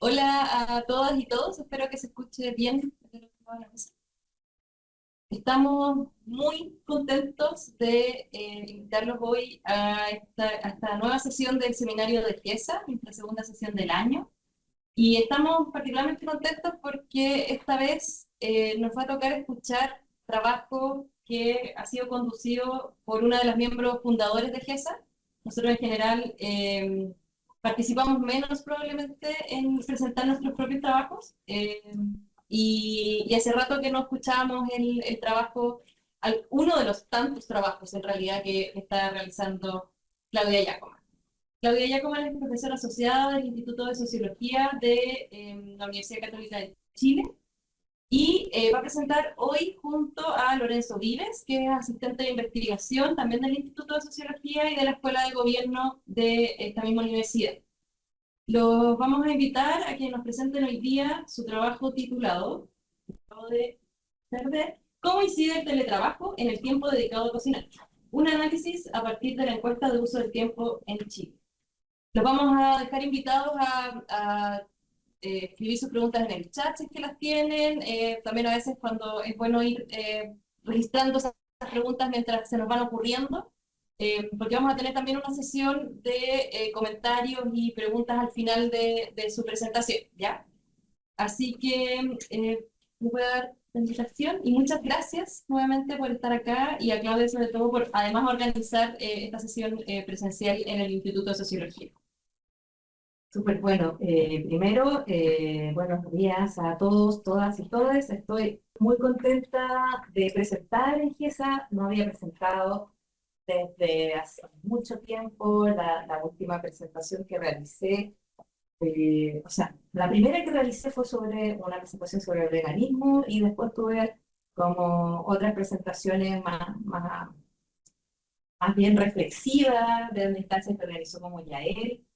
Hola a todas y todos, espero que se escuche bien. Estamos muy contentos de invitarlos hoy a esta nueva sesión del seminario de GESA, nuestra segunda sesión del año. Y estamos particularmente contentos porque esta vez nos va a tocar escuchar trabajo que ha sido conducido por una de las miembros fundadores de GESA. Nosotros en general participamos menos probablemente en presentar nuestros propios trabajos y hace rato que no escuchábamos el trabajo, uno de los tantos trabajos en realidad que está realizando Claudia Giacomo. Claudia Giacomo es profesora asociada del Instituto de Sociología de la Universidad Católica de Chile y va a presentar hoy junto a Lorenzo Vives, que es asistente de investigación también del Instituto de Sociología y de la Escuela de Gobierno de esta misma universidad. Los vamos a invitar a que nos presenten hoy día su trabajo titulado de Perder, ¿cómo incide el teletrabajo en el tiempo dedicado a cocinar? Un análisis a partir de la encuesta de uso del tiempo en Chile. Los vamos a dejar invitados a escribir sus preguntas en el chat si es que las tienen. También a veces cuando es bueno ir registrando esas preguntas mientras se nos van ocurriendo, porque vamos a tener también una sesión de comentarios y preguntas al final de su presentación, ¿ya? Así que les voy a dar la invitación y muchas gracias nuevamente por estar acá y a Claudia sobre todo por además organizar esta sesión presencial en el Instituto de Sociología. Súper bueno. Primero, buenos días a todos, todas y todes. Estoy muy contenta de presentar en GESA. No había presentado desde hace mucho tiempo. La última presentación que realicé, la primera que realicé fue sobre una presentación sobre el veganismo y después tuve como otras presentaciones más bien reflexivas de una instancia que realizó como Yael,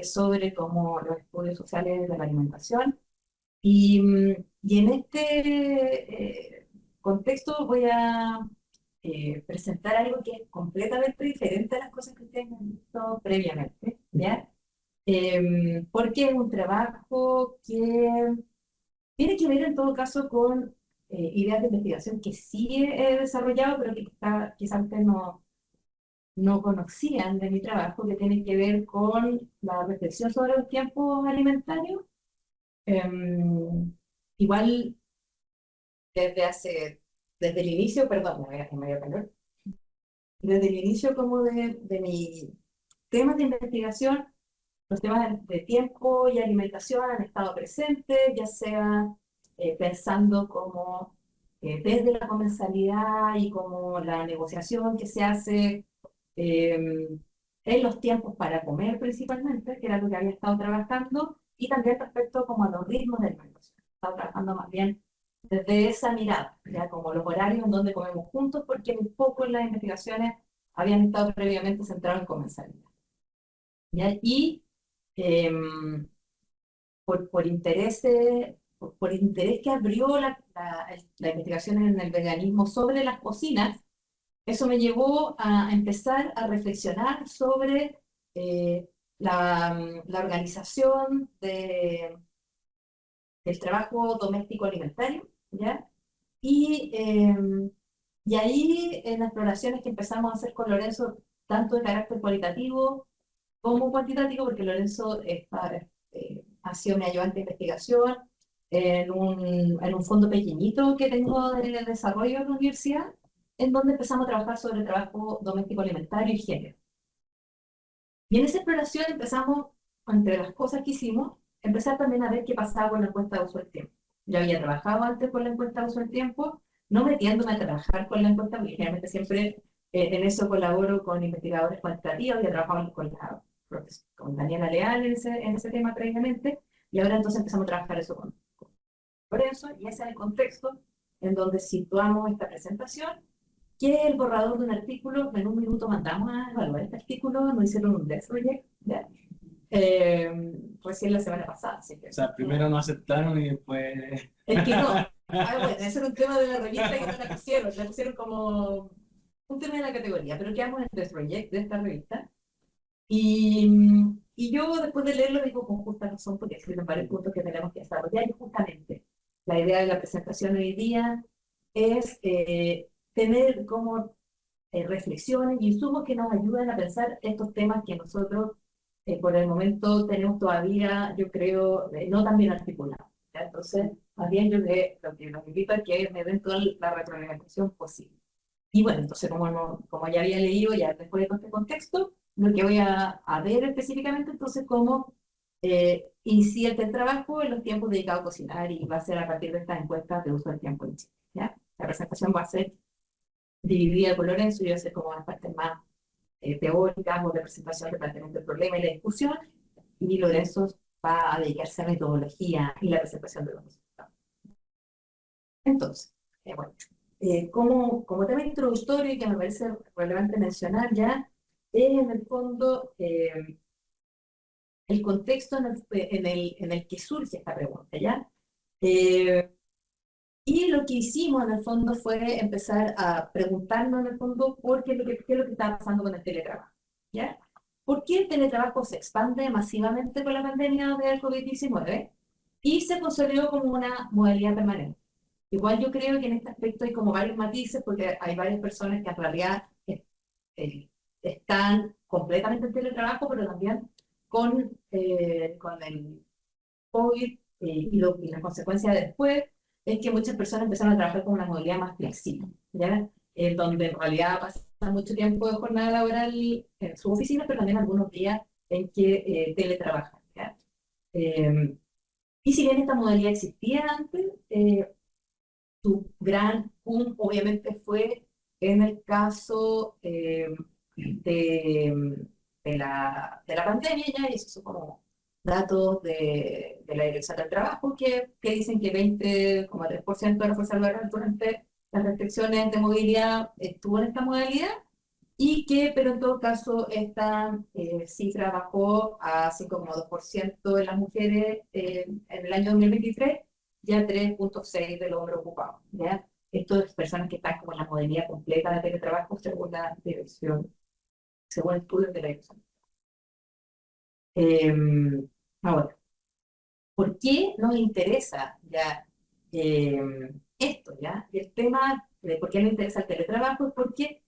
sobre como los estudios sociales de la alimentación. Y en este contexto voy a presentar algo que es completamente diferente a las cosas que ustedes han visto previamente, ¿ya? Porque es un trabajo que tiene que ver en todo caso con ideas de investigación que sí he desarrollado, pero que quizás ustedes no conocían de mi trabajo, que tiene que ver con la reflexión sobre los tiempos alimentarios. Igual desde el inicio, perdón, me voy a calor, desde el inicio como de mi temas de investigación, los temas de tiempo y alimentación han estado presentes, ya sea pensando como desde la comensalidad y como la negociación que se hace eh, en los tiempos para comer principalmente, que era lo que había estado trabajando, y también respecto como a los ritmos del negocio. He estado trabajando más bien desde esa mirada, ya como los horarios en donde comemos juntos, porque un poco en las investigaciones habían estado previamente centrados en comensalidad. ¿Ya? Y eh, por interés que abrió la investigación en el veganismo sobre las cocinas, eso me llevó a empezar a reflexionar sobre la organización del trabajo doméstico alimentario, ¿ya? Y, eh, y ahí en las exploraciones que empezamos a hacer con Lorenzo, tanto de carácter cualitativo como cuantitativo, porque Lorenzo ha sido mi ayudante de investigación en un fondo pequeñito que tengo de desarrollo en la universidad, en donde empezamos a trabajar sobre el trabajo doméstico alimentario y género. Y en esa exploración empezamos, entre las cosas que hicimos, empezar también a ver qué pasaba con la encuesta de uso del tiempo. Yo había trabajado antes con la encuesta de uso del tiempo, no metiéndome a trabajar con la encuesta, porque generalmente siempre en eso colaboro con investigadores cuantitativos, y he trabajado con Daniela Leal en ese tema previamente, y ahora entonces empezamos a trabajar eso por eso, y ese es el contexto en donde situamos esta presentación, que es el borrador de un artículo. En un minuto mandamos a evaluar este artículo, nos hicieron un desk project, ¿ya? Recién la semana pasada. Así que, O sea, primero no aceptaron y después... es que no. Bueno, ese era un tema de la revista que no la pusieron como un tema de la categoría, pero quedamos en el desk project de esta revista. Y yo después de leerlo digo con justa razón, porque existen varios puntos que tenemos que desarrollar, y justamente la idea de la presentación hoy día es tener como reflexiones y insumos que nos ayuden a pensar estos temas que nosotros por el momento tenemos todavía, yo creo, no tan bien articulados. ¿Ya? Entonces, más bien yo lo que los invito a que me den toda la retroalimentación posible. Y bueno, entonces como, como ya había leído, ya después de todo este contexto, lo que voy a ver específicamente, entonces, cómo incide el trabajo en los tiempos dedicados a cocinar, y va a ser a partir de estas encuestas de uso del tiempo en Chile. ¿Ya? La presentación va a ser dividida por Lorenzo, y yo voy a hacer como las partes más teóricas o de presentación, de planteamiento del problema y la discusión, y Lorenzo va a dedicarse a metodología y la presentación de los resultados. Entonces, bueno, como tema introductorio y que me parece relevante mencionar ya, es en el fondo el contexto en el que surge esta pregunta, ¿ya? Y lo que hicimos en el fondo fue empezar a preguntarnos en el fondo qué es lo que está pasando con el teletrabajo, ¿ya? ¿Por qué el teletrabajo se expande masivamente con la pandemia del COVID-19 y se consolidó como una modalidad permanente? Igual yo creo que en este aspecto hay como varios matices, porque hay varias personas que en realidad eh, están completamente en teletrabajo, pero también con el COVID y la consecuencia de después es que muchas personas empezaron a trabajar con una modalidad más flexible, ¿ya? Donde en realidad pasan mucho tiempo de jornada laboral en su oficina, pero también algunos días en que teletrabajan, ¿ya? Y si bien esta modalidad existía antes, su gran boom obviamente fue en el caso de la pandemia, ya, y esos son como datos de la Dirección del Trabajo que dicen que 20,3% de la fuerza laboral durante las restricciones de movilidad estuvo en esta modalidad, pero en todo caso esta cifra bajó a 5,2% de las mujeres en el año 2023 y a 3,6% de los hombres ocupados, ¿ya? Esto es personas que están como en la modalidad completa de teletrabajo según la dirección, según estudios de la dirección. Ahora, ¿por qué nos interesa ya esto, ya? Y el tema de por qué nos interesa el teletrabajo es porque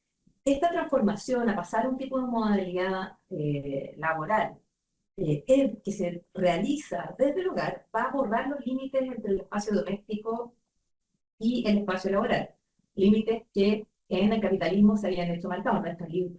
esta transformación a pasar a un tipo de modalidad laboral que se realiza desde el hogar va a borrar los límites entre el espacio doméstico y el espacio laboral. Límites que en el capitalismo se habían hecho marcados, ¿no?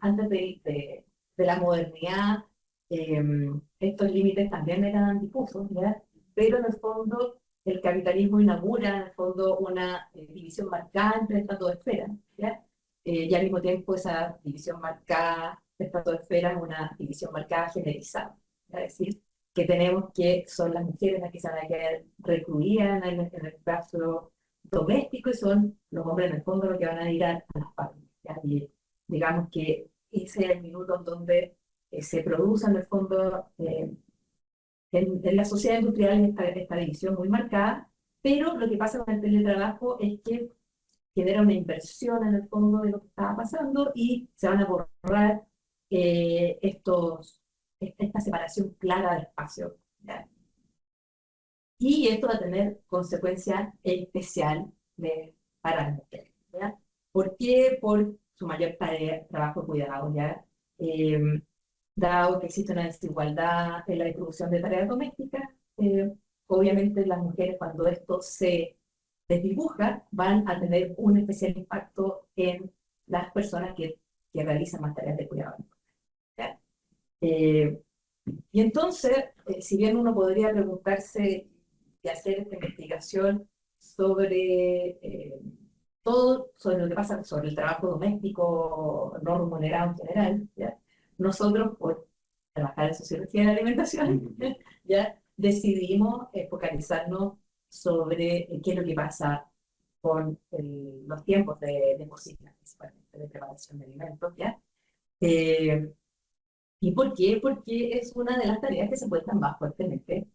Antes de la modernidad, estos límites también eran difusos, ¿ya? Pero en el fondo el capitalismo inaugura en el fondo una división marcada entre estratosferas, ¿ya? Y al mismo tiempo esa división marcada de estratosferas es una división marcada generalizada, es decir, que tenemos que son las mujeres las que se van a quedar recluidas en el espacio doméstico, y son los hombres en el fondo los que van a ir a las fábricas. Y digamos que ese es el minuto en donde se produce en el fondo en la sociedad industrial esta división muy marcada, pero lo que pasa con el teletrabajo es que genera una inversión en el fondo de lo que estaba pasando y se van a borrar esta separación clara de espacio, ¿ya? Y esto va a tener consecuencias especiales para las mujeres, ¿ya? ¿Por qué? Por su mayor trabajo de cuidado, ¿ya? Eh, Dado que existe una desigualdad en la distribución de tareas domésticas, obviamente las mujeres, cuando esto se desdibuja, van a tener un especial impacto en las personas que realizan más tareas de cuidado, ¿ya? Y entonces, si bien uno podría preguntarse y hacer esta investigación sobre todo, sobre lo que pasa sobre el trabajo doméstico no remunerado en general, ¿ya? Nosotros, por trabajar en sociología de la alimentación, ya decidimos focalizarnos sobre qué es lo que pasa con los tiempos de cocina, principalmente de preparación de alimentos, ¿ya? ¿Y por qué? Porque es una de las tareas que se encuentran más fuertemente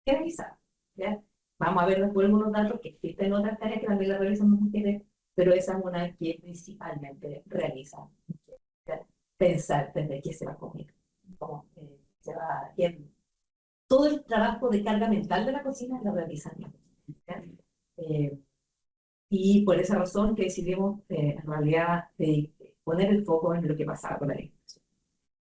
realizadas, ¿ya? Vamos a ver después algunos datos que existen otras tareas que también las realizan las mujeres, pero esa es una que principalmente realizan mujeres, ¿ya? Pensar desde qué se va a comer. como se va bien. Todo el trabajo de carga mental de la cocina lo realizan las mujeres, ¿ya? Y por esa razón que decidimos en realidad poner el foco en lo que pasaba con la alimentación.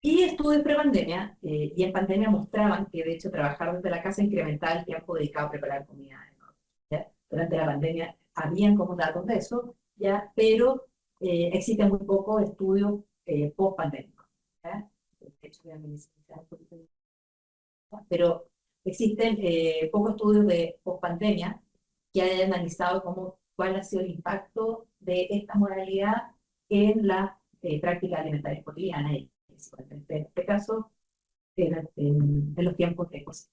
Y estudios pre-pandemia y en pandemia mostraban que de hecho trabajar desde la casa incrementaba el tiempo dedicado a preparar comida, ¿no? ¿Ya? Durante la pandemia habían como datos de eso, ¿ya? Pero existen muy pocos estudios post-pandémicos. De hecho, voy a minimizar un poquito, pero existen pocos estudios de post-pandemia que hayan analizado cuál ha sido el impacto de esta modalidad en las prácticas alimentarias cotidianas, y principalmente en este caso, en los tiempos de cocina.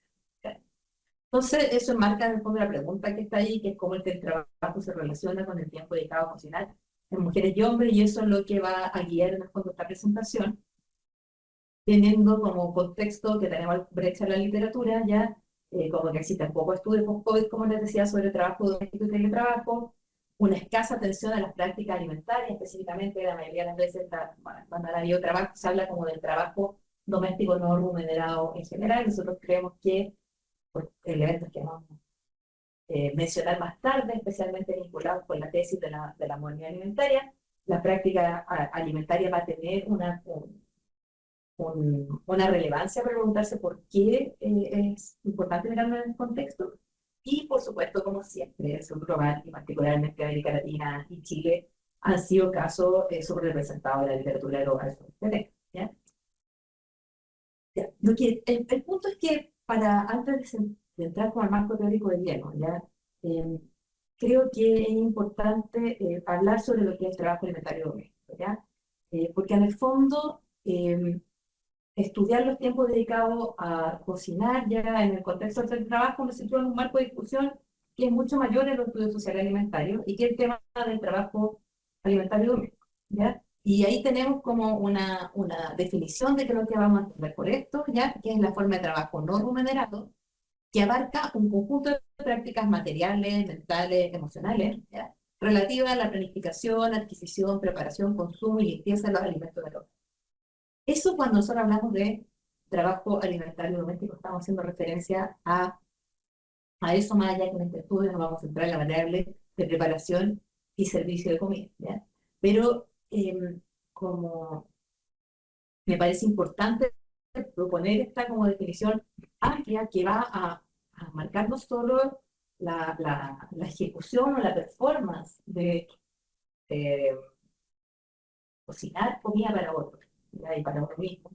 Entonces, eso enmarca en el fondo la pregunta que está ahí, que es cómo el teletrabajo se relaciona con el tiempo dedicado a cocinar en mujeres y hombres, y eso es lo que va a guiar en el fondo esta presentación, teniendo como contexto que tenemos brecha en la literatura, ya como que existen pocos estudios post-COVID, como les decía, sobre trabajo doméstico y teletrabajo, una escasa atención a las prácticas alimentarias, específicamente la mayoría de las veces, cuando ha habido trabajo, se habla como del trabajo doméstico no remunerado en general. Nosotros creemos que por elementos que vamos a mencionar más tarde, especialmente vinculados con la tesis de la modernidad alimentaria, la práctica alimentaria va a tener una relevancia para preguntarse por qué es importante mirarlo en el contexto. Y, por supuesto, como siempre, el sur global, y particularmente América Latina y Chile, han sido casos subrepresentados en la literatura global sobre este tema, ¿ya? El punto es que, antes de entrar con el marco teórico del hielo, ¿ya? Creo que es importante hablar sobre lo que es el trabajo alimentario doméstico, ¿ya? Porque en el fondo, estudiar los tiempos dedicados a cocinar ya en el contexto del trabajo nos sitúa en un marco de discusión que es mucho mayor en los estudios sociales alimentarios y que es el tema del trabajo alimentario doméstico, ¿ya? Y ahí tenemos como una definición de qué es lo que vamos a entender por esto, ¿ya? Que es la forma de trabajo no remunerado, que abarca un conjunto de prácticas materiales, mentales, emocionales, ¿ya? Relativas a la planificación, adquisición, preparación, consumo y limpieza de los alimentos del hogar. Eso, cuando nosotros hablamos de trabajo alimentario doméstico, estamos haciendo referencia a eso, más allá que en este estudio nos vamos a centrar en la variable de preparación y servicio de comida, ¿ya? Pero como me parece importante proponer esta como definición amplia que va a marcar no solo la ejecución o la performance de cocinar comida para otros, ¿ya? Y para uno mismo,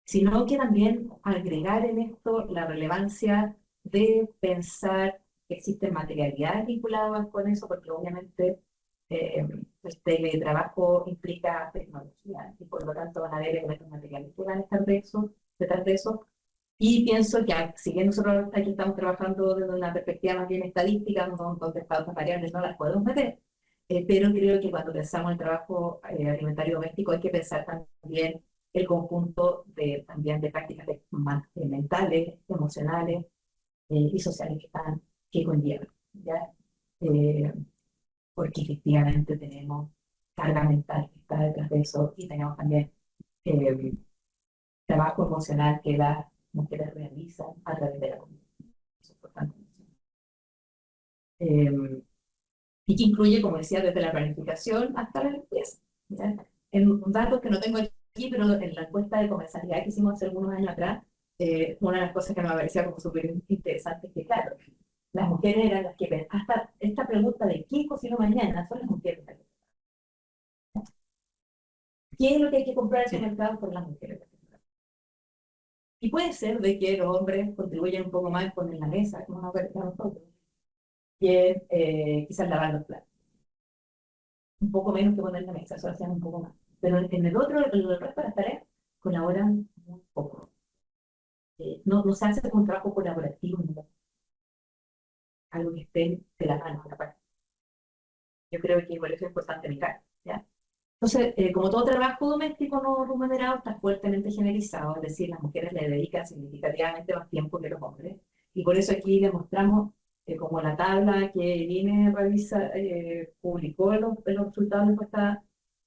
sino que también agregar en esto la relevancia de pensar que existen materialidades vinculadas con eso, porque obviamente el teletrabajo implica tecnología y por lo tanto van a haber elementos materiales que van a estar detrás de eso. Y pienso que, si bien nosotros aquí estamos trabajando desde una perspectiva más bien estadística, donde estas variables no las podemos meter, pero creo que cuando pensamos en el trabajo alimentario doméstico hay que pensar también el conjunto también de prácticas mentales, emocionales y sociales que conllevan, ¿ya? Porque efectivamente tenemos carga mental que está detrás de eso y tenemos también trabajo emocional que las mujeres realizan a través de la comida. Eso es importante. Y que incluye, como decía, desde la planificación hasta la limpieza, ¿ya? En datos que no tengo aquí, pero en la encuesta de comensalidad que hicimos hace algunos años atrás, una de las cosas que me parecía como súper interesante es que, claro, las mujeres eran las que, hasta esta pregunta de ¿qué cocino mañana? Son las mujeres. ¿Qué es lo que hay que comprar en el mercado? Por las mujeres. Y puede ser de que los hombres contribuyan un poco más en poner la mesa, como nos parece a nosotros, que quizás lavar los platos. Un poco menos que poner la mesa, solo hacían un poco más. Pero en el resto de las tareas colaboran muy poco. No se hace un trabajo colaborativo, ¿no? Algo que esté de la mano, la parte. Yo creo que por eso es importante mirar, ¿ya? Entonces, como todo trabajo doméstico no remunerado está fuertemente generalizado, es decir, las mujeres le dedican significativamente más tiempo que los hombres, y por eso aquí les mostramos como la tabla que INE publicó los resultados de encuesta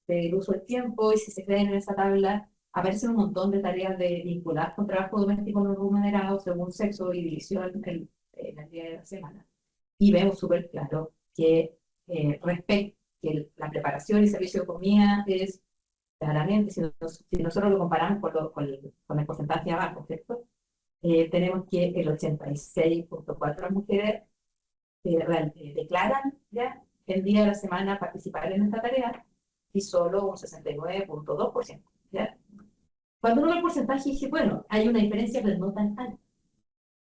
del uso del tiempo, y si se creen en esa tabla, aparecen un montón de tareas vinculadas con trabajo doméstico no remunerado según sexo y división en el día de la semana. Y vemos súper claro que que la preparación y servicio de comida es claramente, si nosotros lo comparamos con el porcentaje abajo, ¿cierto? Tenemos que el 86.4% de las mujeres declaran ya el día de la semana participar en esta tarea y solo un 69.2%. ¿Ya? Cuando uno ve el porcentaje dice, bueno, hay una diferencia, pero no tan alta.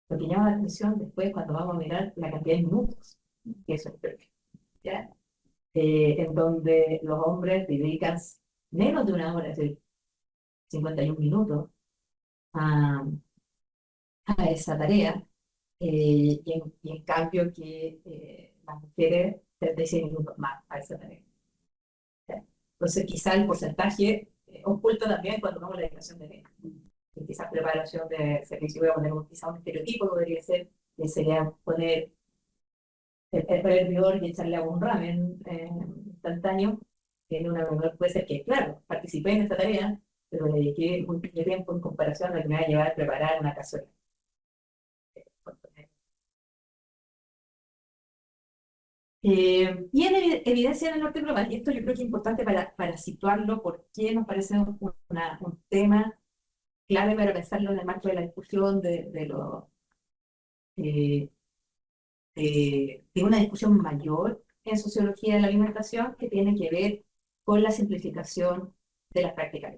Lo que llama la atención después cuando vamos a mirar la cantidad de minutos que eso implica, ¿ya? En donde los hombres dedican menos de una hora, es decir, 51 minutos, a, a esa tarea, y en cambio que las mujeres 36 minutos más a esa tarea. ¿Ya? Entonces quizá el porcentaje oculto también cuando vemos la dedicación de tiempo. Y quizás preparación de servicio, voy a poner quizá un estereotipo, podría ser, que sería poner el hervidor y echarle agua a un ramen instantáneo. En una menor puede ser que, claro, participé en esta tarea, pero le dediqué un tiempo en comparación a lo que me va a llevar a preparar una cazuela. Y en evidencia en el norte global, y esto yo creo que es importante para situarlo, porque nos parece un tema clave para pensarlo en el marco de la discusión eh, de una discusión mayor en sociología de la alimentación que tiene que ver con la simplificación de las prácticas.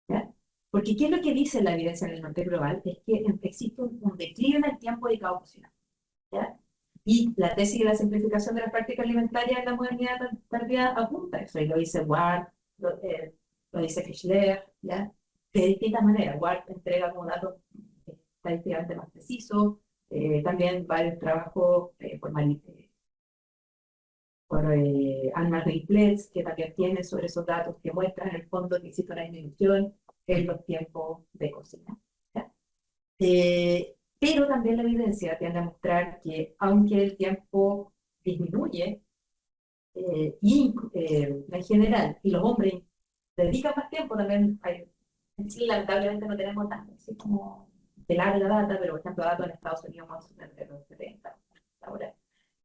¿Ya? Porque ¿qué es lo que dice la evidencia en el norte global? Es que existe un declive en el tiempo dedicado a cocinar. ¿Ya? Y la tesis de la simplificación de las prácticas alimentarias en la modernidad tardía apunta a eso, y lo dice Ward, lo dice Fischler, ¿ya? De distintas maneras. Ward entrega como datos estadísticamente más precisos, también varios trabajos por Anne-Marie Pletz, que también tiene sobre esos datos que muestran en el fondo que existe una disminución en los tiempos de cocina. ¿Ya? Pero también la evidencia tiende a mostrar que aunque el tiempo disminuye, en general, y los hombres dedican más tiempo, también en Chile lamentablemente no tenemos tanto, así como de larga data, pero por ejemplo datos en Estados Unidos más de los 70 ahora.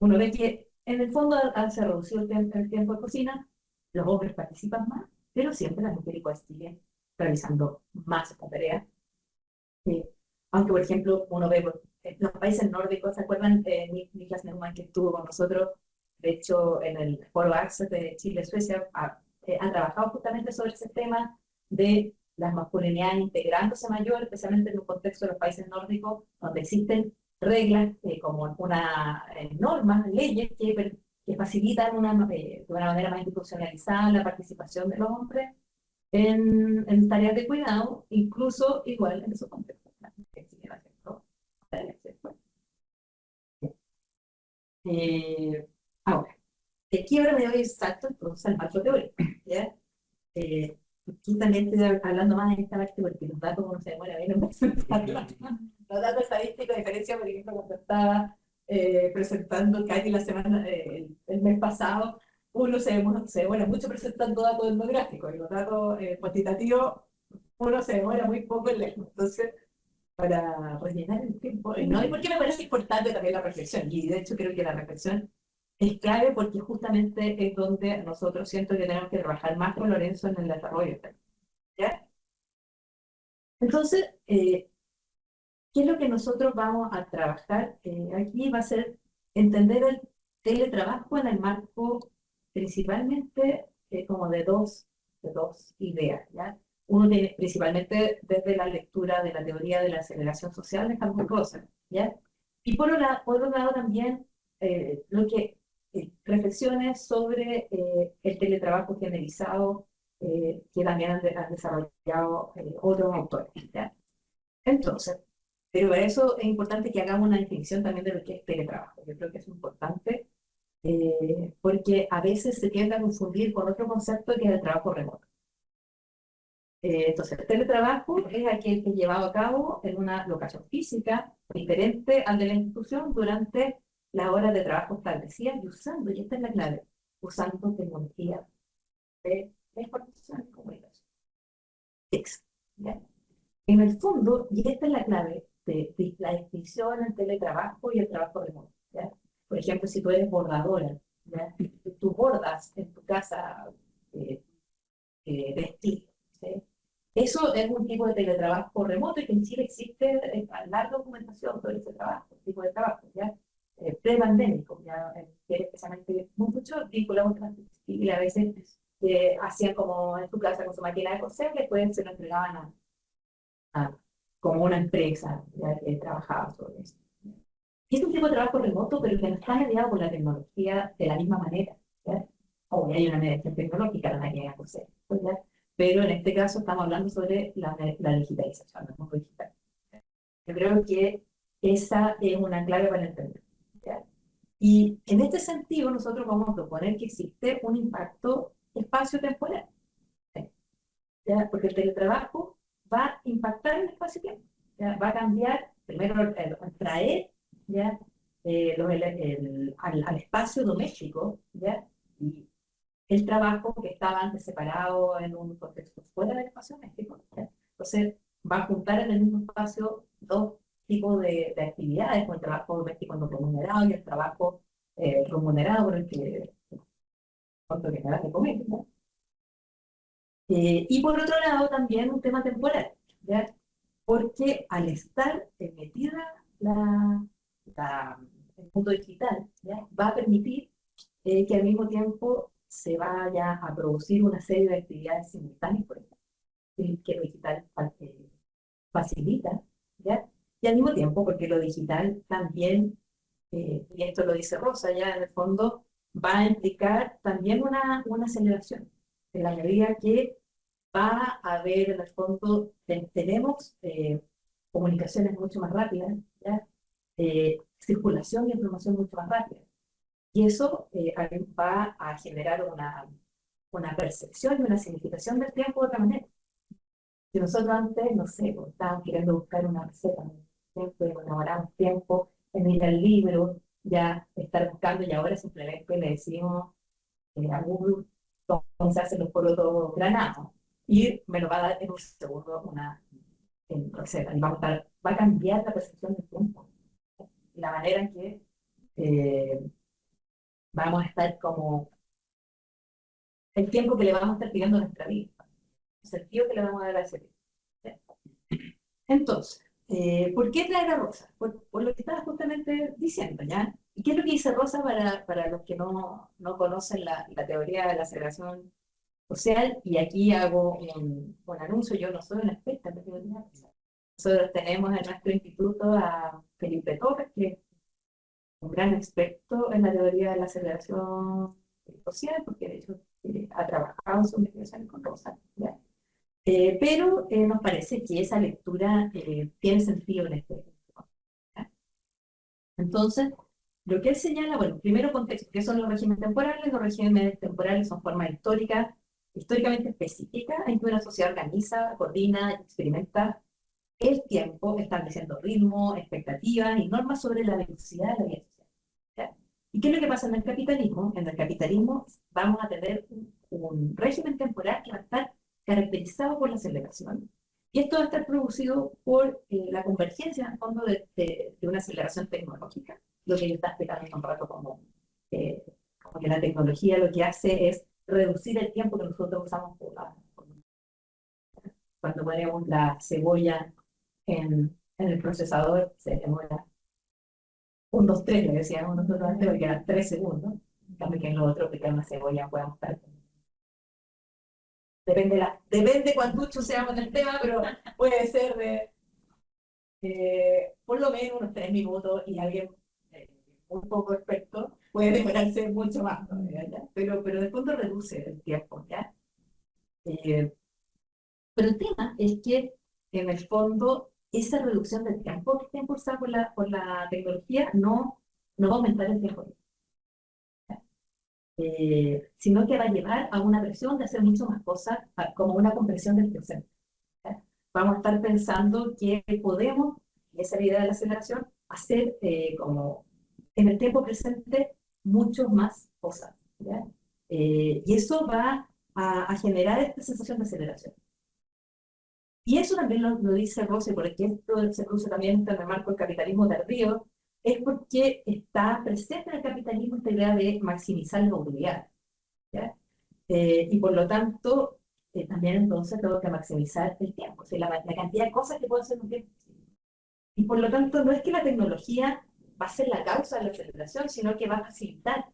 Uno ve que en el fondo al ser reducido el tiempo de cocina, los hombres participan más, pero siempre las mujeres igual siguen realizando más esta tarea. Aunque, por ejemplo, uno ve los países nórdicos, ¿se acuerdan? Niklas Neumann, que estuvo con nosotros, de hecho, en el Foro Access de Chile-Suecia, han trabajado justamente sobre ese tema de las masculinidades integrándose mayor, especialmente en un contexto de los países nórdicos, donde existen reglas como normas, leyes que facilitan de una manera más institucionalizada la participación de los hombres en tareas de cuidado, incluso igual en esos contextos. Ahora, de aquí ahora me doy el salto entonces al marco teórico. ¿Ya? Aquí también estoy hablando más en esta parte porque los datos uno se demora bien en presentarlos. Los datos estadísticos, a diferencia, por ejemplo, cuando estaba presentando casi el mes pasado, uno se demora mucho presentando datos etnográficos y los datos cuantitativos uno se demora muy poco en leerlo. Entonces, para rellenar el tiempo, ¿no? Y porque me parece importante también la reflexión, y de hecho creo que la reflexión es clave porque justamente es donde nosotros siento que tenemos que trabajar más con Lorenzo en el desarrollo. ¿Ya? Entonces, ¿qué es lo que nosotros vamos a trabajar? Aquí va a ser entender el teletrabajo en el marco principalmente como de dos ideas, ¿ya? Uno tiene principalmente desde la lectura de la teoría de la aceleración social de Campbell Russell, ¿ya? Y por otro lado también reflexiones sobre el teletrabajo generalizado que también han desarrollado otros autores, ¿ya? Entonces, pero para eso es importante que hagamos una definición también de lo que es teletrabajo. Yo creo que es importante porque a veces se tiende a confundir con otro concepto que es el trabajo remoto. Entonces, el teletrabajo es aquel que es llevado a cabo en una locación física diferente al de la institución durante las horas de trabajo establecidas y usando, y esta es la clave, usando tecnología de información y comunicación. TICs. ¿ya? En el fondo, y esta es la clave de la distinción entre el teletrabajo y el trabajo remoto, ¿ya? Por ejemplo, si tú eres bordadora, ¿ya? Tú bordas en tu casa eh, vestidos, ¿sí? Eso es un tipo de teletrabajo remoto y que en Chile existe larga documentación sobre ese trabajo, tipo de trabajo, ¿ya? Pre-pandémico, ya, que especialmente mucho vinculado con la y a veces hacían como en su casa con su máquina de coser, después se lo entregaban a- como una empresa ya, que trabajaba sobre eso. Y es un tipo de trabajo remoto, pero que no está mediado por la tecnología de la misma manera, ¿ya? O hay una mediación tecnológica, la máquina de coser, ¿ya? Pero en este caso estamos hablando sobre la digitalización, el mundo digital. Yo creo que esa es una clave para entender, ¿ya? Y en este sentido nosotros vamos a proponer que existe un impacto espacio-temporal, ¿ya? Porque el teletrabajo va a impactar el espacio-tiempo, ¿ya? Va a cambiar, primero, traer, ¿ya? Al espacio doméstico, ¿ya? Y el trabajo que estaba antes separado en un contexto fuera del espacio doméstico, ¿ya? Entonces va a juntar en el mismo espacio dos tipos de actividades, como el trabajo doméstico no remunerado y el trabajo remunerado por el que, por que me das de comer, ¿no? Y por otro lado, también un tema temporal, ¿ya? Porque al estar metida el mundo digital, ¿ya? Va a permitir que al mismo tiempo se vaya a producir una serie de actividades simultáneas, por ejemplo, que lo digital facilita, ¿ya? Y al mismo tiempo, porque lo digital también, y esto lo dice Rosa, ya en el fondo, va a implicar también una aceleración, en la medida que va a haber, en el fondo, tenemos comunicaciones mucho más rápidas, ¿ya? Circulación de información mucho más rápida. Y eso va a generar una percepción y una significación del tiempo de otra manera. Si nosotros antes, no sé, pues, estábamos queriendo buscar una receta, tiempo, demoramos tiempo en ir al libro, ya estar buscando, y ahora simplemente le decimos a Google cómo se hacen los porotos granados, y me lo va a dar en un segundo una receta. Y va a cambiar la percepción del tiempo, la manera en que vamos a estar como el tiempo que le vamos a estar pidiendo a nuestra vida, el sentido que le vamos a dar a ese tiempo. Entonces, ¿por qué traer a Rosa? Por lo que estaba justamente diciendo, ¿ya? ¿Y qué es lo que dice Rosa para los que no conocen la teoría de la aceleración social? Y aquí hago un anuncio, yo no soy una experta en teoría. Nosotros tenemos en nuestro instituto a Felipe Torres, que es un gran experto en la teoría de la aceleración social, porque de hecho ha trabajado en su investigación con Rosa, ¿ya? Pero nos parece que esa lectura tiene sentido en este momento, ¿ya? Entonces, lo que él señala, bueno, primero contexto, ¿qué son los regímenes temporales? Los regímenes temporales son formas históricamente específicas en que una sociedad organiza, coordina y experimenta el tiempo, estableciendo ritmo, expectativas y normas sobre la velocidad de la vida social, ¿ya? ¿Y qué es lo que pasa en el capitalismo? En el capitalismo vamos a tener un régimen temporal que va a estar caracterizado por la aceleración. Y esto va a estar producido por la convergencia, en el fondo, de una aceleración tecnológica, lo que yo estaba explicando un rato como que la tecnología lo que hace es reducir el tiempo que nosotros usamos cuando ponemos la cebolla en el procesador, se demora 1, 2, 3, le decíamos nosotros antes, porque eran 3 segundos. En cambio que en lo otro, picar una cebolla podemos estar. Depende cuánto seamos en el tema, pero puede ser por lo menos unos 3 minutos, y alguien muy poco experto puede demorarse mucho más, ¿ya? Pero de fondo reduce el tiempo, ¿ya? Eh, pero el tema es que en el fondo esa reducción del tiempo que está impulsada por la tecnología no va a aumentar el tiempo, sino que va a llevar a una presión de hacer mucho más cosas, como una compresión del presente, ¿ya? Vamos a estar pensando que podemos, y esa es la idea de la aceleración, hacer como en el tiempo presente mucho más cosas, ¿ya? Y eso va a generar esta sensación de aceleración. Y eso también lo dice Rose, porque esto se produce también en el marco del capitalismo tardío, es porque está presente en el capitalismo esta idea de maximizar la utilidad. ¿Ya? Y por lo tanto, también entonces tengo que maximizar el tiempo, o sea, la cantidad de cosas que puedo hacer en un tiempo. Y por lo tanto, no es que la tecnología va a ser la causa de la aceleración, sino que va a facilitar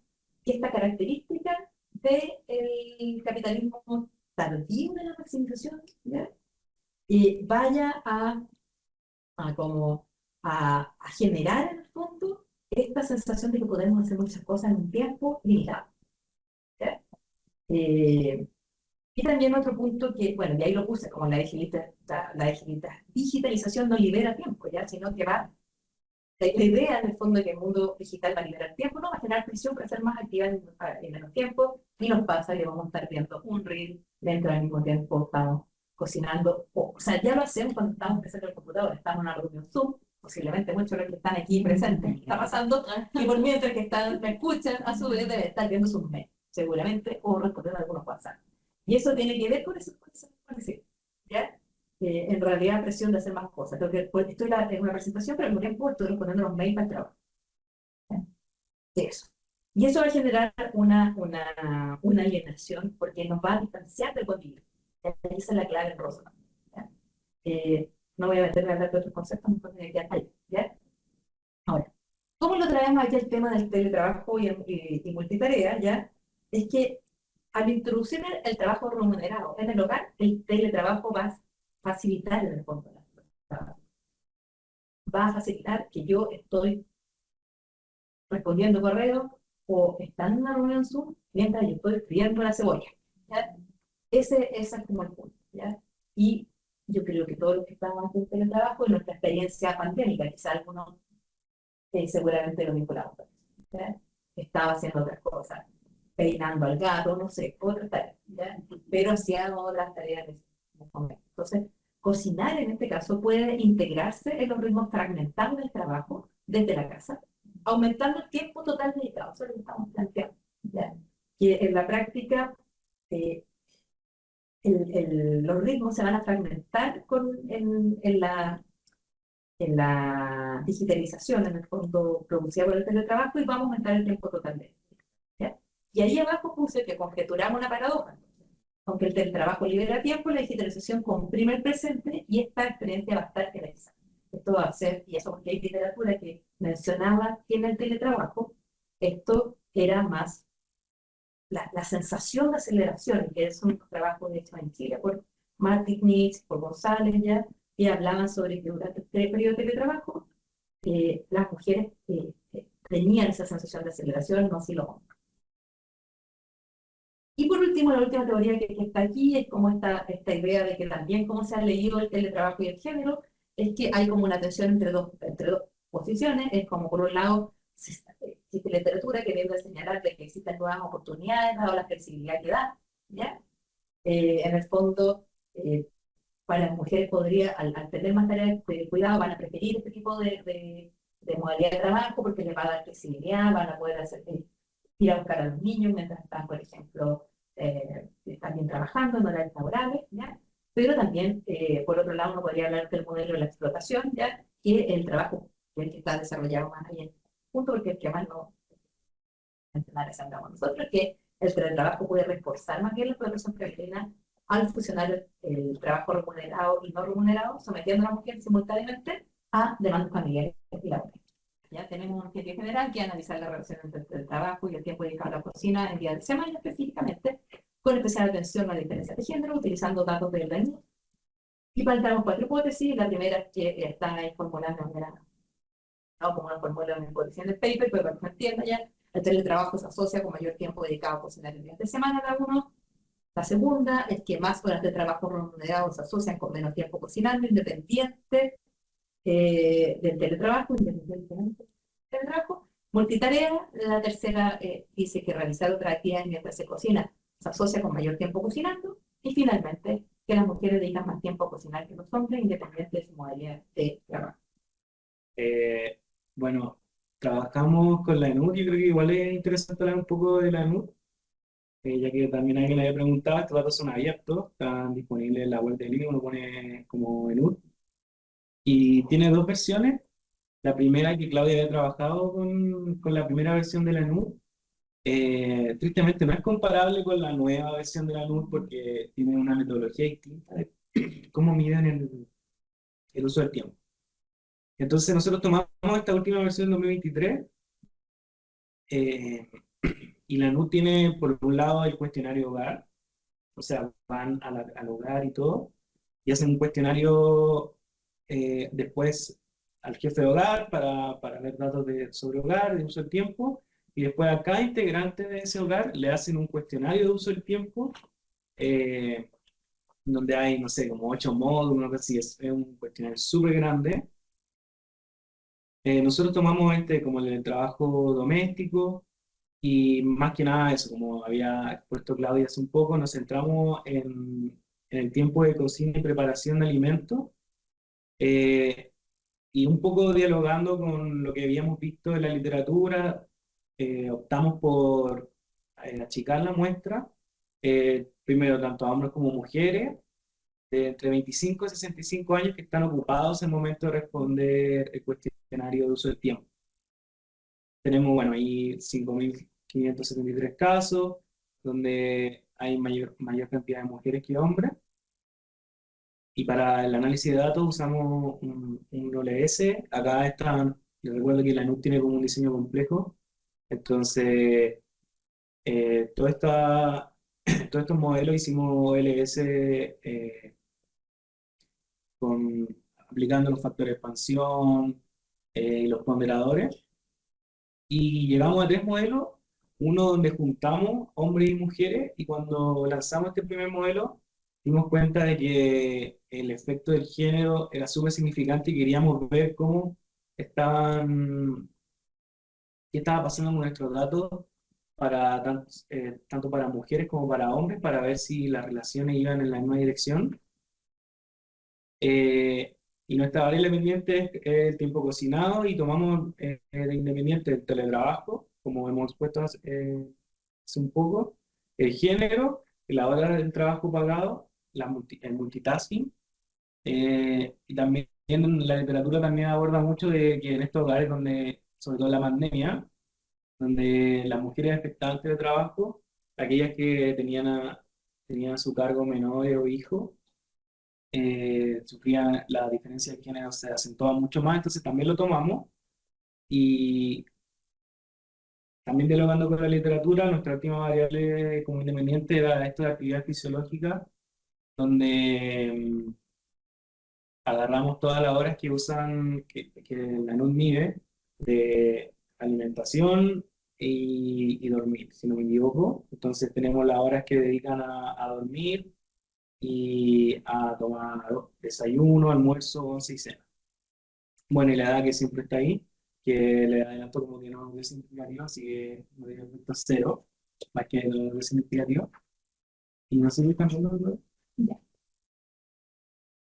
que esta característica del capitalismo tardío de la maximización, ¿ya? Y vaya como a generar en el fondo esta sensación de que podemos hacer muchas cosas en un tiempo limitado. ¿Ya? Eh, y también otro punto que, bueno, y ahí lo puse, como digitalización no libera tiempo, ¿ya? Sino que la idea en el fondo de que el mundo digital va a liberar tiempo, no va a generar presión para ser más activa en menos tiempo, y nos pasa que vamos a estar viendo un reel mientras al mismo tiempo estamos cocinando, o sea, ya lo hacemos cuando estamos presentes en el computador, estamos en una reunión Zoom, posiblemente muchos de los que están aquí presentes está pasando, y por mientras que me escuchan, a su vez debe estar viendo sus mails, seguramente, o respondiendo a algunos WhatsApp. Y eso tiene que ver con eso, ¿ya? En realidad presión de hacer más cosas. Creo que pues, estoy en una presentación, pero al mismo tiempo estoy respondiendo los mails para el trabajo. Eso. Y eso va a generar una alienación porque nos va a distanciar del convivio. Esa es la clave en rosa. ¿Ya? No voy a meterme a hablar de otros conceptos, mejor me voy a quedar ahí. ¿Ya? Ahora, ¿cómo lo traemos aquí el tema del teletrabajo y multitarea? ¿Ya? Es que al introducir el trabajo remunerado en el hogar, el teletrabajo va a facilitar en el fondo la trabajo. Va a facilitar que yo estoy respondiendo correos o estando en una reunión Zoom mientras yo estoy friendo la cebolla. ¿Ya? Ese es como el punto. ¿Ya? Y yo creo que todos los que estamos en teletrabajo, en nuestra experiencia pandémica, quizá algunos seguramente lo vinculamos con eso. ¿Ya? Estaba haciendo otras cosas, peinando al gato, no sé, otras tareas, ¿ya? Pero hacía otras tareas en ese momento. Entonces, cocinar en este caso puede integrarse en los ritmos fragmentados del trabajo desde la casa, aumentando el tiempo total dedicado. Eso es lo que estamos planteando. ¿Ya? Que en la práctica eh, los ritmos se van a fragmentar en la digitalización, en el fondo producida por el teletrabajo, y vamos a aumentar el tiempo total de ¿ya? Y ahí abajo puse que conjeturamos una paradoja. Aunque el teletrabajo libera tiempo, la digitalización comprime el presente y esta experiencia va a estar generalizada. Esto va a ser, y eso porque hay literatura que mencionaba que en el teletrabajo esto era más la sensación de aceleración, que es un trabajo de hecho en Chile por Martin Nitz, por González ya, y hablaban sobre que durante este periodo de teletrabajo las mujeres tenían esa sensación de aceleración, no así los hombres. Y por último, la última teoría que está aquí es como esta idea de que también como se ha leído el teletrabajo y el género, es que hay como una tensión entre dos posiciones, es como por un lado existe literatura que viene a señalar de que existen nuevas oportunidades dado la flexibilidad que da, ¿ya? En el fondo, para las mujeres podría, al tener más tareas de cuidado, van a preferir este tipo de modalidad de trabajo porque les va a dar flexibilidad, van a poder ir a buscar a los niños mientras están, por ejemplo, también trabajando en horarios laborales, ¿ya? Pero también, por otro lado, uno podría hablar del modelo de la explotación, ¿ya? Que el trabajo que está desarrollado más ahí en punto, porque el que más no nosotros, que el teletrabajo puede reforzar más bien la explotación femenina al fusionar el trabajo remunerado y no remunerado, sometiendo a la mujer simultáneamente a demandas familiares y laborales. Ya tenemos un objetivo general que es analizar la relación entre el trabajo y el tiempo dedicado a la cocina en días de semana específicamente, con especial atención a la diferencia de género, utilizando datos del DNI. Y planteamos 4 hipótesis. La primera es que están ahí formulando como una fórmula en el hipótesis en el paper, pero para que se entienda ya, el teletrabajo se asocia con mayor tiempo dedicado a cocinar en días de semana cada uno. La segunda es que más horas de trabajo remunerados se asocian con menos tiempo cocinando, independiente del teletrabajo, independientemente del teletrabajo. Multitarea, la tercera dice que realizar otras actividades mientras se cocina se asocia con mayor tiempo cocinando. Y finalmente, que las mujeres dedican más tiempo a cocinar que los hombres, independiente de su modalidad de trabajo. Eh, bueno, trabajamos con la ENUD, yo creo que igual es interesante hablar un poco de la ENUD. ya que también alguien le había preguntado, estos datos son abiertos, están disponibles en la web del INE, uno pone como ENUD, y tiene dos versiones. La primera, que Claudia había trabajado con la primera versión de la ENUD, tristemente no es comparable con la nueva versión de la ENUD porque tiene una metodología distinta de cómo miden el uso del tiempo. Entonces nosotros tomamos esta última versión del 2023, eh, y la NUT tiene por un lado el cuestionario hogar, o sea, van al hogar y todo, y hacen un cuestionario después al jefe de hogar para ver datos sobre hogar, de uso del tiempo, y después a cada integrante de ese hogar le hacen un cuestionario de uso del tiempo, eh, donde hay, no sé, como 8 módulos, una cosa así, es un cuestionario súper grande. Nosotros tomamos como el trabajo doméstico y más que nada eso, como había expuesto Claudia hace un poco, nos centramos en el tiempo de cocina y preparación de alimentos, eh, y un poco dialogando con lo que habíamos visto en la literatura, optamos por achicar la muestra, primero tanto a hombres como mujeres, de entre 25 y 65 años que están ocupados en el momento de responder el cuestionario de uso del tiempo. Tenemos, bueno, ahí 5.573 casos, donde hay mayor cantidad de mujeres que hombres. Y para el análisis de datos usamos un OLS. Acá están, les recuerdo que la NUC tiene como un diseño complejo. Entonces, toda todos estos modelos hicimos OLS, aplicando los factores de expansión, y los ponderadores. Y llegamos a 3 modelos, uno donde juntamos hombres y mujeres, y cuando lanzamos este primer modelo, dimos cuenta de que el efecto del género era súper significante y queríamos ver estaban, qué estaba pasando con nuestros datos tanto para mujeres como para hombres, para ver si las relaciones iban en la misma dirección. Y nuestra variable pendiente es el tiempo cocinado y tomamos de independiente el teletrabajo, como hemos puesto hace un poco, el género, la hora del trabajo pagado, el multitasking, y también la literatura también aborda mucho de que en estos hogares donde, sobre todo en la pandemia, donde las mujeres expectantes de trabajo, aquellas que tenían a su cargo menores o hijos, sufrían la diferencia de género, se acentuaba mucho más, entonces también lo tomamos. Y también dialogando con la literatura, nuestra última variable como independiente era esto de actividad fisiológica, donde agarramos todas las horas que usan, que la NUD mide, de alimentación y dormir, si no me equivoco. Entonces tenemos las horas que dedican a dormir y a tomar desayuno, almuerzo, once y cena. Bueno, y la edad que siempre está ahí, que le adelanto como que no es significativo, así que no digo punto cero, más que no es significativo. Y no sé si están viendo, ¿no? Ya.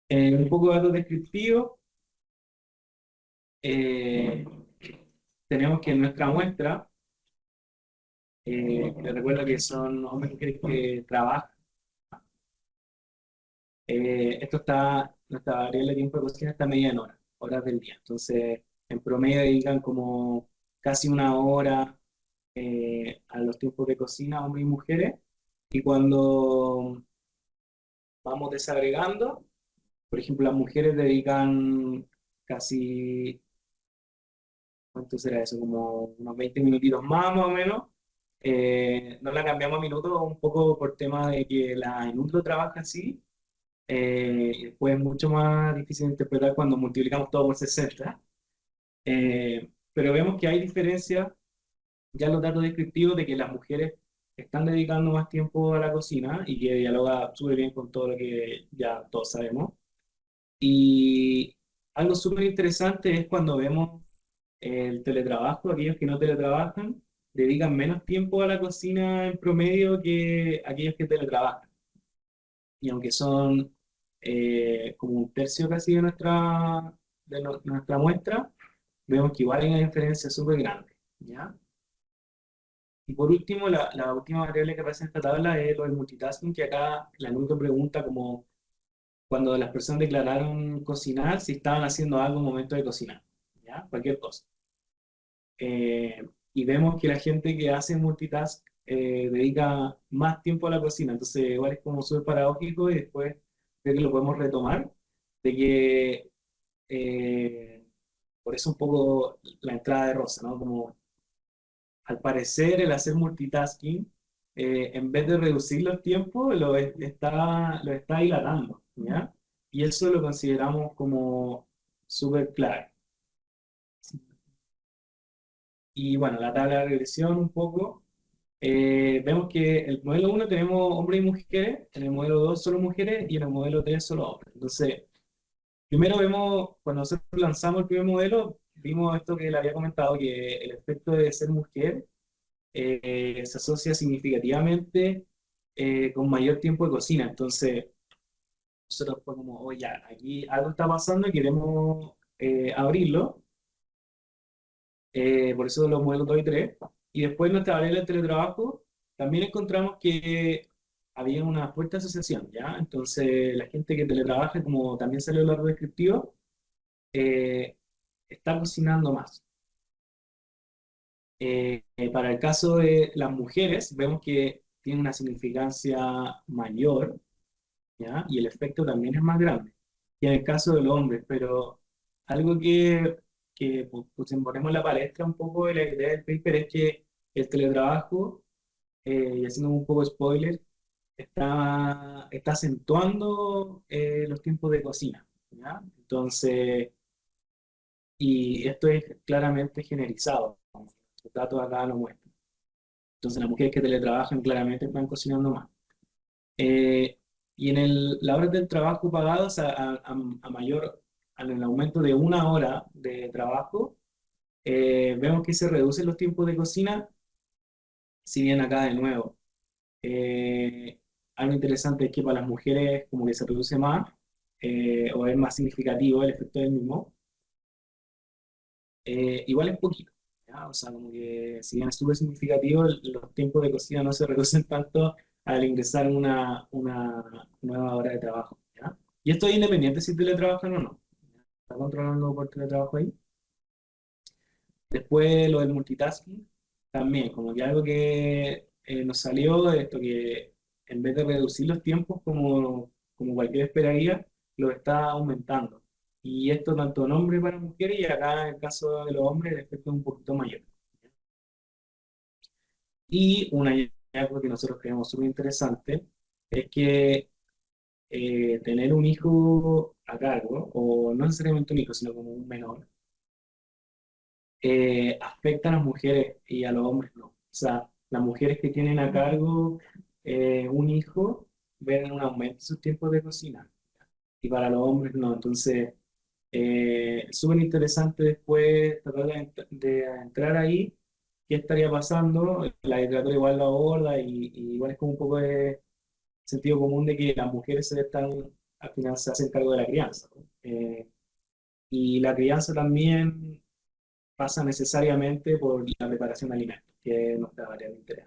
Un poco de datos descriptivos. Eh, Tenemos que en nuestra muestra, les recuerdo que son hombres y mujeres que trabajan. Nuestra variable de tiempo de cocina está medida en horas del día. Entonces, en promedio dedican como casi una hora a los tiempos de cocina, hombres y mujeres. Y cuando vamos desagregando, por ejemplo, las mujeres dedican casi, ¿cuánto será eso? Como unos 20 minutitos más o menos. No la cambiamos a minutos un poco por tema de que la Enutro trabaja así. Y después es mucho más difícil de interpretar cuando multiplicamos todo por 60. Pero vemos que hay diferencias ya en los datos descriptivos de que las mujeres están dedicando más tiempo a la cocina y que dialoga súper bien con todo lo que ya todos sabemos. Y algo súper interesante es cuando vemos el teletrabajo, aquellos que no teletrabajan dedican menos tiempo a la cocina en promedio que aquellos que teletrabajan. Y aunque son como un tercio casi de nuestra muestra, vemos que igual hay una diferencia súper grande, ¿ya? Y por último, la última variable que aparece en esta tabla es lo del multitasking, que acá la nube pregunta como cuando las personas declararon cocinar, si estaban haciendo algo en el momento de cocinar, ¿ya? Cualquier cosa. Y vemos que la gente que hace multitask dedica más tiempo a la cocina, entonces igual es como súper paradójico y después creo que lo podemos retomar, de que por eso un poco la entrada de Rosa, ¿no? Como al parecer el hacer multitasking, en vez de reducir los tiempos, lo está dilatando, ¿ya? Y eso lo consideramos como súper clave. Y bueno, la tabla de regresión un poco, vemos que en el modelo uno tenemos hombres y mujeres, en el modelo 2 solo mujeres y en el modelo 3 solo hombres. Entonces, primero vemos, cuando nosotros lanzamos el primer modelo, vimos esto que le había comentado, que el efecto de ser mujer se asocia significativamente con mayor tiempo de cocina. Entonces, nosotros fue como, oye, ya, aquí algo está pasando y queremos abrirlo. Por eso los modelos 2 y 3. Y después en nuestra variable de teletrabajo también encontramos que había una fuerte asociación, ¿ya? Entonces, la gente que teletrabaja, como también salió en el árbol descriptivo, eh, está cocinando más. Para el caso de las mujeres, vemos que tiene una significancia mayor, ¿ya? Y el efecto también es más grande. Y en el caso de los hombres, pero algo que ponemos en la palestra un poco de la idea del paper es que el teletrabajo, y haciendo un poco de spoiler, está acentuando los tiempos de cocina, ¿ya? Entonces, y esto es claramente generalizado, los datos acá lo muestran. Entonces, las mujeres que teletrabajan claramente están cocinando más. Eh, y en la hora del trabajo pagado, o sea, a mayor, en el aumento de una hora de trabajo, vemos que se reducen los tiempos de cocina, si bien acá de nuevo. Algo interesante es que para las mujeres como que se reduce más, o es más significativo el efecto del mismo. Igual es poquito, ¿ya? O sea, como que si bien es súper significativo, los tiempos de cocina no se reducen tanto al ingresar una nueva hora de trabajo, ¿ya? Y esto es independiente si teletrabajan o no. Está controlando por teletrabajo ahí. Después lo del multitasking, también, como que algo que nos salió de esto, que en vez de reducir los tiempos como cualquier esperaría, lo está aumentando. Y esto tanto en hombres para mujeres y acá en el caso de los hombres el efecto es un poquito mayor. Y un hallazgo que nosotros creemos súper interesante es que tener un hijo a cargo, o no necesariamente un hijo, sino como un menor, afecta a las mujeres y a los hombres no. O sea, las mujeres que tienen a cargo un hijo ven un aumento en sus tiempos de cocina y para los hombres no. Entonces, es súper interesante después tratar de entrar ahí, qué estaría pasando. La literatura igual lo aborda y igual es como un poco de sentido común de que las mujeres al final se hacen cargo de la crianza, ¿no? Y la crianza también pasa necesariamente por la preparación de alimentos, que es nuestra área de interés.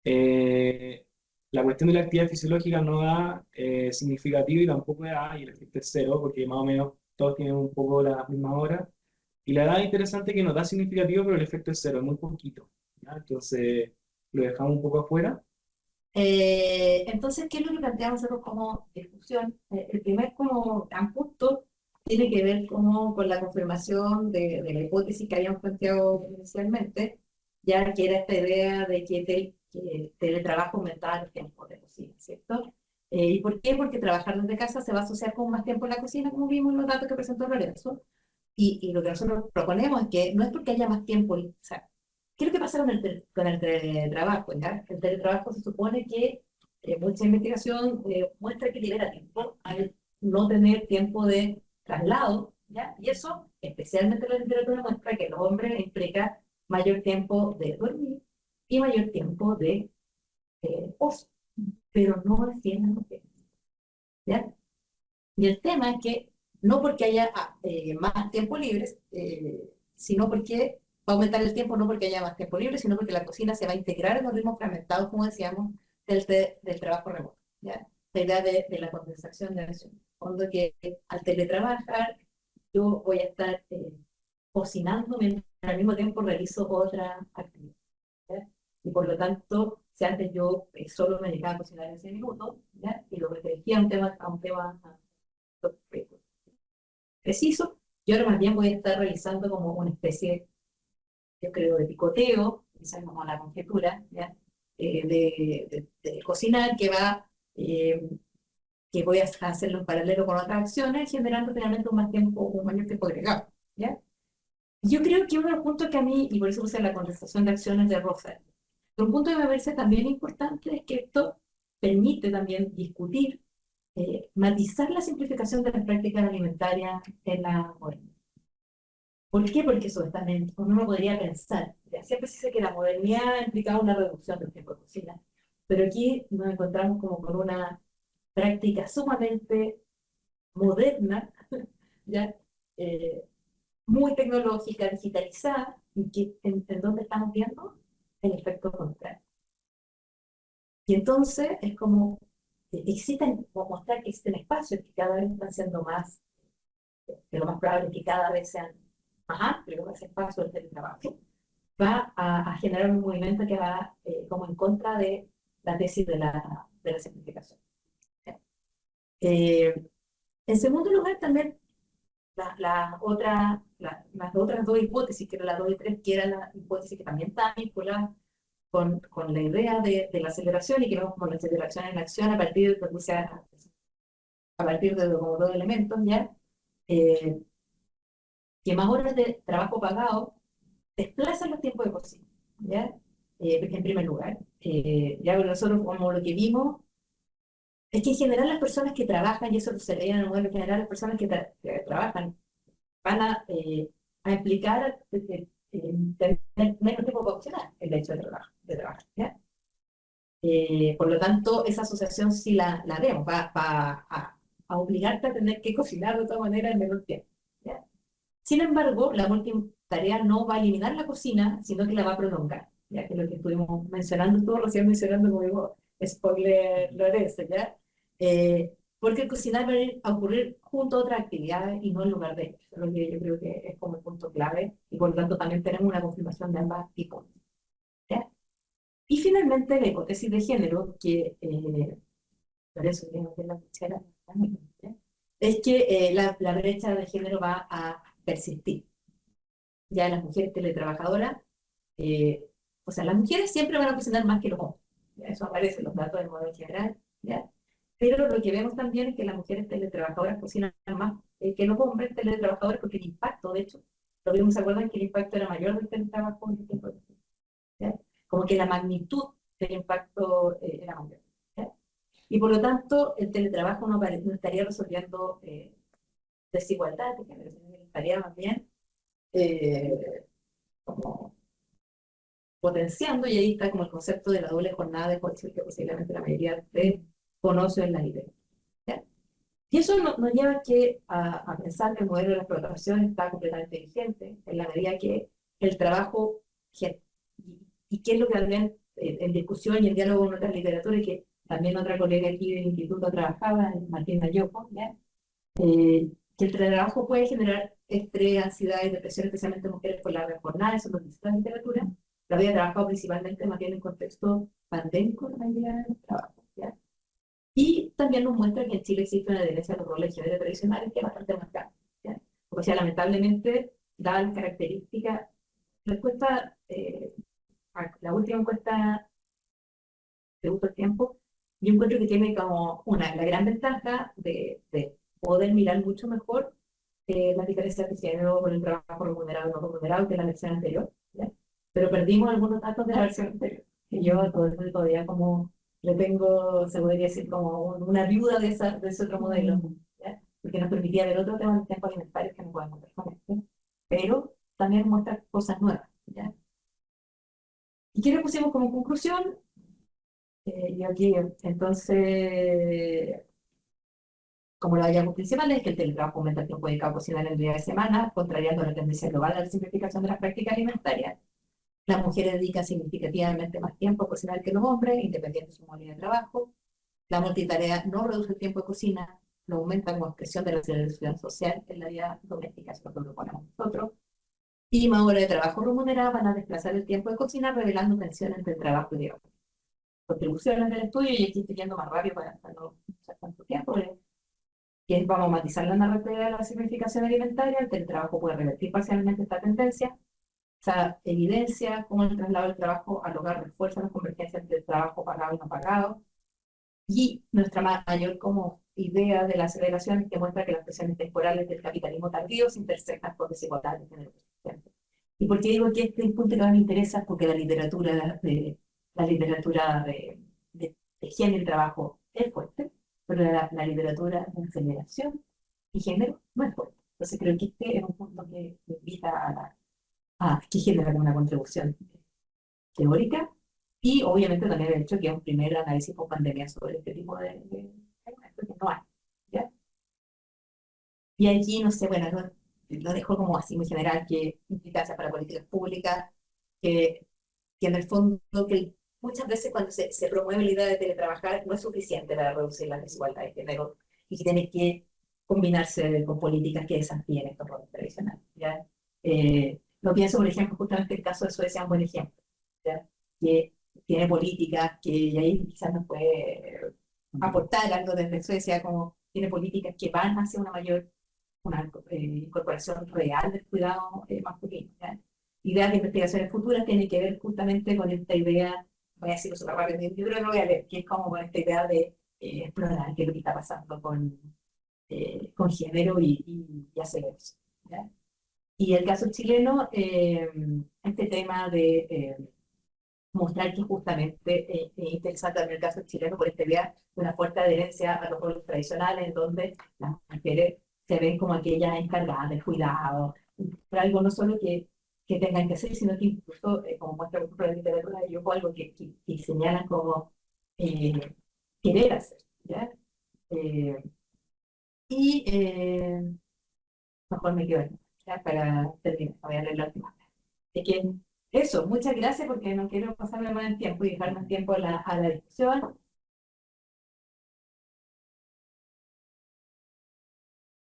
Eh, la cuestión de la actividad fisiológica no da significativo y tampoco da, y el efecto es cero, porque más o menos todos tienen un poco la misma hora. Y la edad es interesante que nos da significativo, pero el efecto es cero, es muy poquito, ¿ya? Entonces lo dejamos un poco afuera. Entonces, ¿qué es lo que planteamos nosotros como discusión? El primer como gran punto tiene que ver como con la confirmación de la hipótesis que habíamos planteado inicialmente, ya que era esta idea de que el teletrabajo aumentaba los tiempos de cocina, ¿cierto? ¿Y por qué? Porque trabajar desde casa se va a asociar con más tiempo en la cocina, como vimos en los datos que presentó Lorenzo. Y lo que nosotros proponemos es que no es porque haya más tiempo, o sea, ¿qué es lo que pasa con el teletrabajo? ¿Ya? El teletrabajo se supone que mucha investigación muestra que libera tiempo al no tener tiempo de traslado, ¿ya? Y eso, especialmente la literatura muestra que los hombres implica mayor tiempo de dormir y mayor tiempo de ocio, pero no es cierto las mujeres, ¿ya? Y el tema es que no porque haya más tiempo libre, sino porque Va a aumentar el tiempo no porque haya más tiempo libre, sino porque la cocina se va a integrar en los ritmos fragmentados, como decíamos, del trabajo remoto, ¿ya? La idea de la compensación de acción. Cuando que al teletrabajar yo voy a estar cocinando mientras al mismo tiempo realizo otra actividad, ¿ya? Y por lo tanto, si antes yo solo me dedicaba a cocinar en 6 minutos, ¿ya? Y lo restringía a un tema preciso, yo ahora más bien voy a estar realizando como una especie, yo creo, de picoteo, esa es como la conjetura, ¿ya? De cocinar que voy a hacerlo en paralelo con otras acciones, generando realmente un mayor tiempo agregado, ¿ya? Yo creo que uno de los puntos que a mí, y por eso puse la contestación de acciones de Rosa, un punto que me parece también importante es que esto permite también discutir, matizar la simplificación de las prácticas alimentarias en la modernidad. ¿Por qué? Porque eso también uno podría pensar, ya siempre se dice que la modernidad implicaba una reducción del tiempo de cocina, pero aquí nos encontramos como con una práctica sumamente moderna, ¿ya? Eh, muy tecnológica, digitalizada, y que en donde estamos viendo el efecto contrario. Y entonces es como existen, o mostrar que existen espacios que cada vez están siendo más, que lo más probable es que cada vez sean más amplios, más espacios del trabajo, va a generar un movimiento que va como en contra de la tesis de la simplificación. En segundo lugar, también las otras dos hipótesis, que eran las 2 y 3, que eran las hipótesis que también estaban vinculadas con la idea de la aceleración y que vemos como la aceleración en la acción a partir de como 2 elementos, ¿ya? Que más horas de trabajo pagado desplazan los tiempos de cocina, ¿ya? En primer lugar. Ya nosotros como lo que vimos es que en general las personas que trabajan, y eso se veía en el modelo general, las personas que trabajan van a implicar tener menos tiempo para cocinar el hecho de trabajar, ¿ya? Por lo tanto, esa asociación sí la vemos, va a obligarte a tener que cocinar de otra manera en menor tiempo, ¿ya? Sin embargo, la multitarea no va a eliminar la cocina, sino que la va a prolongar, ya que es lo que estuvimos mencionando, todo recién mencionando, como digo, spoiler Lorenzo, ¿ya? Porque el cocinar va a ocurrir junto a otras actividades y no en lugar de ellas. Lo que yo creo que es como el punto clave, y por lo tanto también tenemos una confirmación de ambas hipótesis, ¿ya? Y finalmente la hipótesis de género, que por eso tengo que la cuchara, ¿ya? Es que la brecha de género va a persistir. Ya las mujeres teletrabajadoras, eh, o sea, las mujeres siempre van a cocinar más que los hombres, ¿ya? Eso aparece en los datos del modelo general, ¿ya? Pero lo que vemos también es que las mujeres teletrabajadoras cocinan más que los hombres teletrabajadores, porque el impacto, de hecho, lo vimos, ¿se acuerdan que el impacto era mayor del teletrabajo en el tiempo de cocina? ¿Ya? Como que la magnitud del impacto era mayor, ¿ya? Y por lo tanto, el teletrabajo no estaría resolviendo desigualdad de género, sino que estaría más bien como potenciando, y ahí está como el concepto de la doble jornada de coaching que posiblemente la mayoría de conoce en la literatura, ¿ya? Y eso nos lleva a pensar que el modelo de la explotación está completamente vigente en la medida que el trabajo, y qué es lo que también en discusión y en diálogo con otras literaturas, y que también otra colega aquí del instituto trabajaba, Martina Yoko, ¿ya? Que el trabajo puede generar estrés, ansiedad y depresión, especialmente en mujeres por largas jornadas, eso lo dice la literatura. Lo había trabajado principalmente más bien en contexto pandémico, la mayoría de los trabajos, ¿ya? Y también nos muestra que en Chile existe una adherencia a los roles de género tradicionales que es bastante marcada, ¿ya? O sea, lamentablemente, dadas las características, respuesta, a la última encuesta de uso del tiempo, yo encuentro que tiene como la gran ventaja de poder mirar mucho mejor las diferencias de género con el trabajo remunerado y no remunerado que la versión anterior, ¿ya? Pero perdimos algunos datos de la versión anterior, que yo a todo eso todavía como le tengo, se podría decir, como una viuda de ese otro modelo, ¿ya? Porque nos permitía ver otro tema de tiempo alimentario que no podemos ver con este, pero también muestra cosas nuevas, ¿ya? ¿Y qué le pusimos como conclusión? Y aquí, entonces, como los hallazgos principales es que el teletrabajo aumenta el tiempo dedicado a cocinar en el día de semana, contrariando la tendencia global a la simplificación de las prácticas alimentarias. Las mujeres dedican significativamente más tiempo a cocinar que los hombres, independiente de su modalidad de trabajo. La multitarea no reduce el tiempo de cocina, lo aumenta como expresión de la celebración social en la vida doméstica, eso es lo que proponemos nosotros. Y más horas de trabajo remuneradas van a desplazar el tiempo de cocina, revelando tensión entre el trabajo y el hogar. Contribuciones del estudio, y aquí estoy yendo más rápido para no usar tanto tiempo, que vamos a matizar la narrativa de la significación alimentaria. El teletrabajo puede revertir parcialmente esta tendencia. O sea, evidencia cómo el traslado del trabajo al hogar refuerza las convergencias entre el trabajo pagado y no pagado. Y nuestra mayor como idea de la aceleración es que muestra que las presiones temporales del capitalismo tardío se intersecan con desigualdades de género persistentes. ¿Y por qué digo que este punto que más me interesa? Porque la literatura de género y trabajo es fuerte, pero la literatura de aceleración y género no es fuerte. Entonces creo que este es un punto que invita que genera una contribución teórica, y obviamente también el hecho que es un primer análisis con pandemia sobre este tipo de elementos que no hay, ¿ya? Y aquí, no sé, bueno, lo dejo como así muy general, que implicancia para políticas públicas, que en el fondo que muchas veces cuando se promueve la idea de teletrabajar no es suficiente para reducir las desigualdades de género, y que tiene que combinarse con políticas que desafíen estos roles tradicionales, ¿ya? Lo pienso, por ejemplo, justamente el caso de Suecia es un buen ejemplo, ¿ya? Que tiene políticas que, y ahí quizás nos puede aportar algo desde Suecia, como tiene políticas que van hacia una incorporación real del cuidado masculino, ¿ya? Ideas de investigaciones futuras tienen que ver justamente con esta idea, voy a decirlo súper rápido, yo creo que lo voy a leer, que es como con esta idea de explorar qué es lo que está pasando con género y hacer eso, ¿ya? Y el caso chileno, este tema de mostrar que justamente es interesante en el caso chileno por esta idea de una fuerte adherencia a los roles tradicionales, en donde las mujeres se ven como aquellas encargadas del cuidado, por algo no solo que tengan que hacer, sino que incluso, como muestra por la literatura, yo algo que señalan como querer hacer, ¿ya? Eh, y mejor me quedo ahí, ¿ya? Para terminar, voy a leer la última. Así que eso, muchas gracias, porque no quiero pasarme más el tiempo y dejar más tiempo a la discusión.